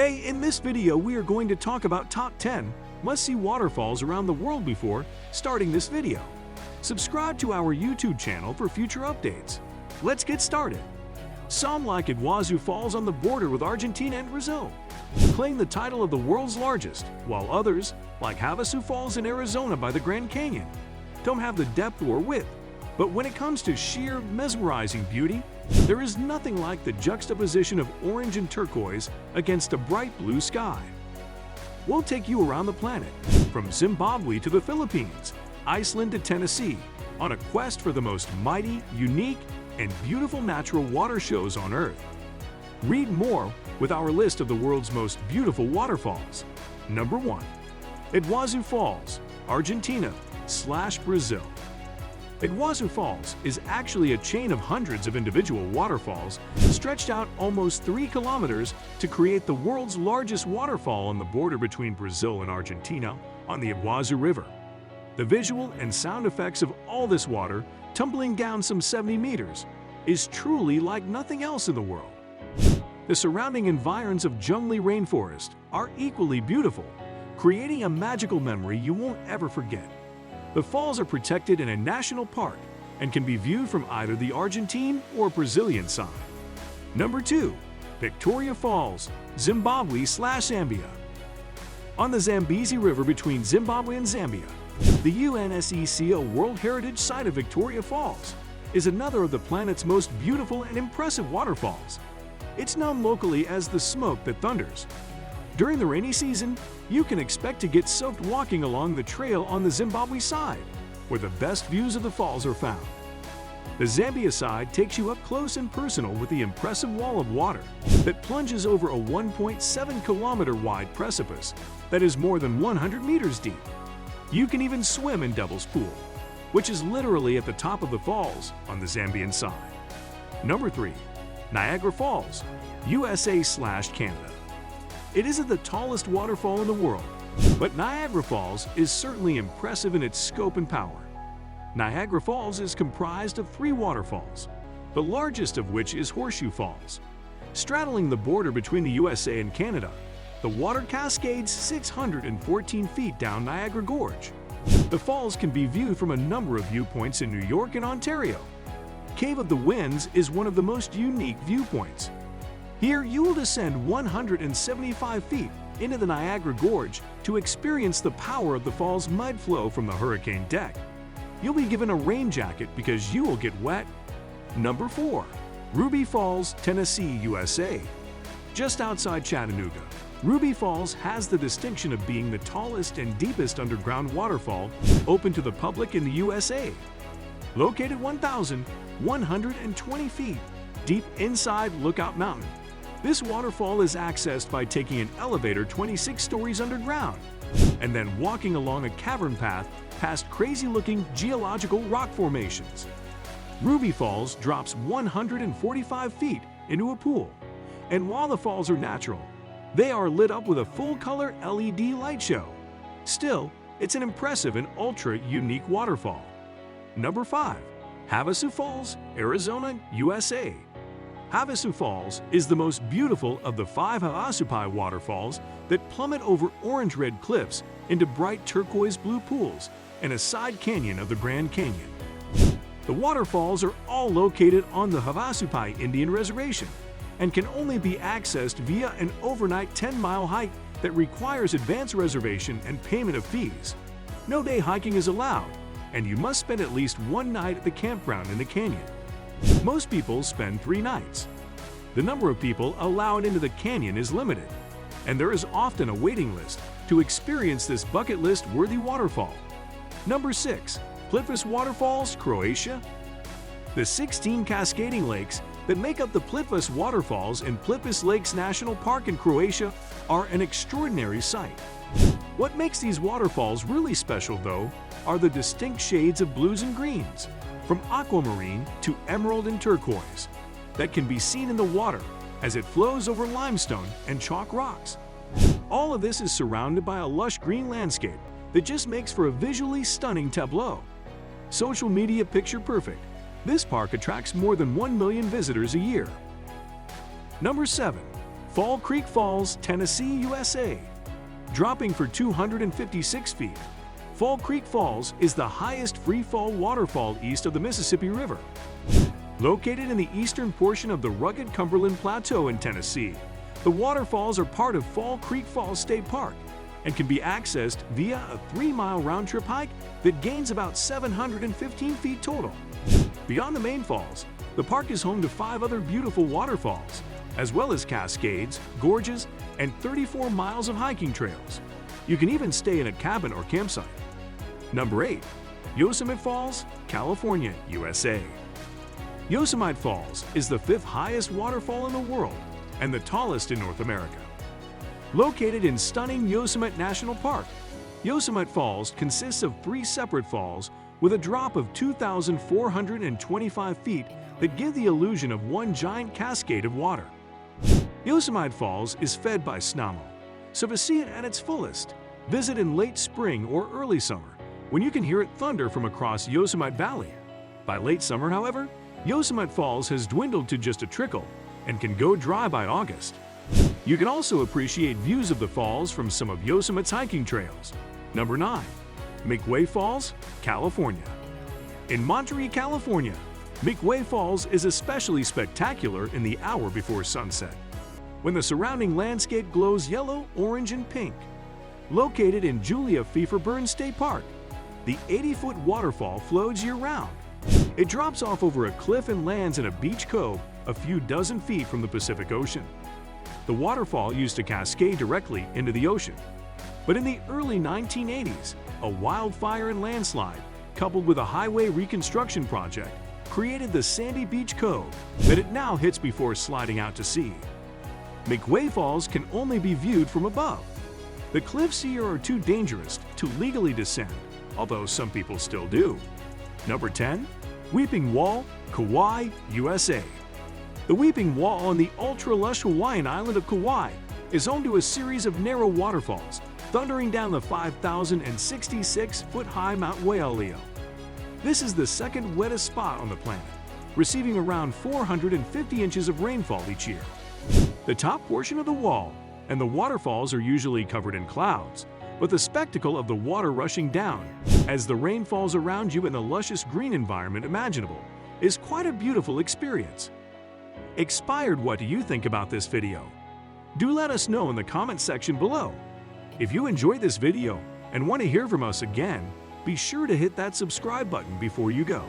Hey, in this video we are going to talk about top 10 must-see waterfalls around the world before starting this video. Subscribe to our YouTube channel for future updates. Let's get started. Some, like Iguazu Falls on the border with Argentina and Brazil, claim the title of the world's largest, while others, like Havasu Falls in Arizona by the Grand Canyon, don't have the depth or width. But when it comes to sheer, mesmerizing beauty, there is nothing like the juxtaposition of orange and turquoise against a bright blue sky. We'll take you around the planet, from Zimbabwe to the Philippines, Iceland to Tennessee, on a quest for the most mighty, unique, and beautiful natural water shows on Earth. Read more with our list of the world's most beautiful waterfalls. Number 1. Iguazu Falls, Argentina/Brazil. Iguazu Falls is actually a chain of hundreds of individual waterfalls stretched out almost 3 kilometers to create the world's largest waterfall on the border between Brazil and Argentina on the Iguazu River. The visual and sound effects of all this water tumbling down some 70 meters is truly like nothing else in the world. The surrounding environs of jungly rainforest are equally beautiful, creating a magical memory you won't ever forget. The falls are protected in a national park and can be viewed from either the Argentine or Brazilian side. Number 2. Victoria Falls, Zimbabwe/Zambia. On the Zambezi River between Zimbabwe and Zambia, the UNESCO World Heritage Site of Victoria Falls is another of the planet's most beautiful and impressive waterfalls. It's known locally as the smoke that thunders. During the rainy season, you can expect to get soaked walking along the trail on the Zimbabwe side, where the best views of the falls are found. The Zambia side takes you up close and personal with the impressive wall of water that plunges over a 1.7-kilometer wide precipice that is more than 100 meters deep. You can even swim in Devil's Pool, which is literally at the top of the falls on the Zambian side. Number 3. Niagara Falls, USA/Canada. It isn't the tallest waterfall in the world, but Niagara Falls is certainly impressive in its scope and power. Niagara Falls is comprised of 3 waterfalls, the largest of which is Horseshoe Falls. Straddling the border between the USA and Canada, the water cascades 614 feet down Niagara Gorge. The falls can be viewed from a number of viewpoints in New York and Ontario. Cave of the Winds is one of the most unique viewpoints. Here, you will descend 175 feet into the Niagara Gorge to experience the power of the fall's mud flow from the hurricane deck. You'll be given a rain jacket because you will get wet. Number 4. Ruby Falls, Tennessee, USA. Just outside Chattanooga, Ruby Falls has the distinction of being the tallest and deepest underground waterfall open to the public in the USA. Located 1,120 feet deep inside Lookout Mountain, this waterfall is accessed by taking an elevator 26 stories underground and then walking along a cavern path past crazy-looking geological rock formations. Ruby Falls drops 145 feet into a pool, and while the falls are natural, they are lit up with a full-color LED light show. Still, it's an impressive and ultra-unique waterfall. Number 5. Havasu Falls, Arizona, USA. Havasu Falls is the most beautiful of the 5 Havasupai waterfalls that plummet over orange-red cliffs into bright turquoise-blue pools and a side canyon of the Grand Canyon. The waterfalls are all located on the Havasupai Indian Reservation and can only be accessed via an overnight 10-mile hike that requires advance reservation and payment of fees. No day hiking is allowed, and you must spend at least 1 night at the campground in the canyon. Most people spend 3 nights. The number of people allowed into the canyon is limited, and there is often a waiting list to experience this bucket list-worthy waterfall. Number 6. Plitvice Waterfalls, Croatia. The 16 cascading lakes that make up the Plitvice Waterfalls in Plitvice Lakes National Park in Croatia are an extraordinary sight. What makes these waterfalls really special, though, are the distinct shades of blues and greens, from aquamarine to emerald and turquoise, that can be seen in the water as it flows over limestone and chalk rocks. All of this is surrounded by a lush green landscape that just makes for a visually stunning tableau. Social media picture perfect, this park attracts more than 1 million visitors a year. Number 7. Fall Creek Falls, Tennessee, USA. Dropping for 256 feet, Fall Creek Falls is the highest free-fall waterfall east of the Mississippi River. Located in the eastern portion of the rugged Cumberland Plateau in Tennessee, the waterfalls are part of Fall Creek Falls State Park and can be accessed via a 3-mile round-trip hike that gains about 715 feet total. Beyond the main falls, the park is home to 5 other beautiful waterfalls, as well as cascades, gorges, and 34 miles of hiking trails. You can even stay in a cabin or campsite. Number 8. Yosemite Falls, California, USA. Yosemite Falls is the 5th highest waterfall in the world and the tallest in North America. Located in stunning Yosemite National Park, Yosemite Falls consists of 3 separate falls with a drop of 2,425 feet that give the illusion of one giant cascade of water. Yosemite Falls is fed by Snamo, so to see it at its fullest, visit in late spring or early summer when you can hear it thunder from across Yosemite Valley. By late summer, however, Yosemite Falls has dwindled to just a trickle and can go dry by August. You can also appreciate views of the falls from some of Yosemite's hiking trails. Number 9. McWay Falls, California. In Monterey, California, McWay Falls is especially spectacular in the hour before sunset, when the surrounding landscape glows yellow, orange, and pink. Located in Julia Pfeffer State Park, the 80-foot waterfall flows year-round. It drops off over a cliff and lands in a beach cove a few dozen feet from the Pacific Ocean. The waterfall used to cascade directly into the ocean. But in the early 1980s, a wildfire and landslide, coupled with a highway reconstruction project, created the sandy beach cove that it now hits before sliding out to sea. McWay Falls can only be viewed from above. The cliffs here are too dangerous to legally descend, although some people still do. Number 10. Weeping Wall, Kauai, USA. The Weeping Wall on the ultra-lush Hawaiian island of Kauai is home to a series of narrow waterfalls thundering down the 5,066-foot-high Mount Waialeo. This is the second wettest spot on the planet, receiving around 450 inches of rainfall each year. The top portion of the wall and the waterfalls are usually covered in clouds, but the spectacle of the water rushing down as the rain falls around you in the luscious green environment imaginable is quite a beautiful experience. Expired, what do you think about this video? Do let us know in the comment section below. If you enjoyed this video and want to hear from us again, be sure to hit that subscribe button before you go.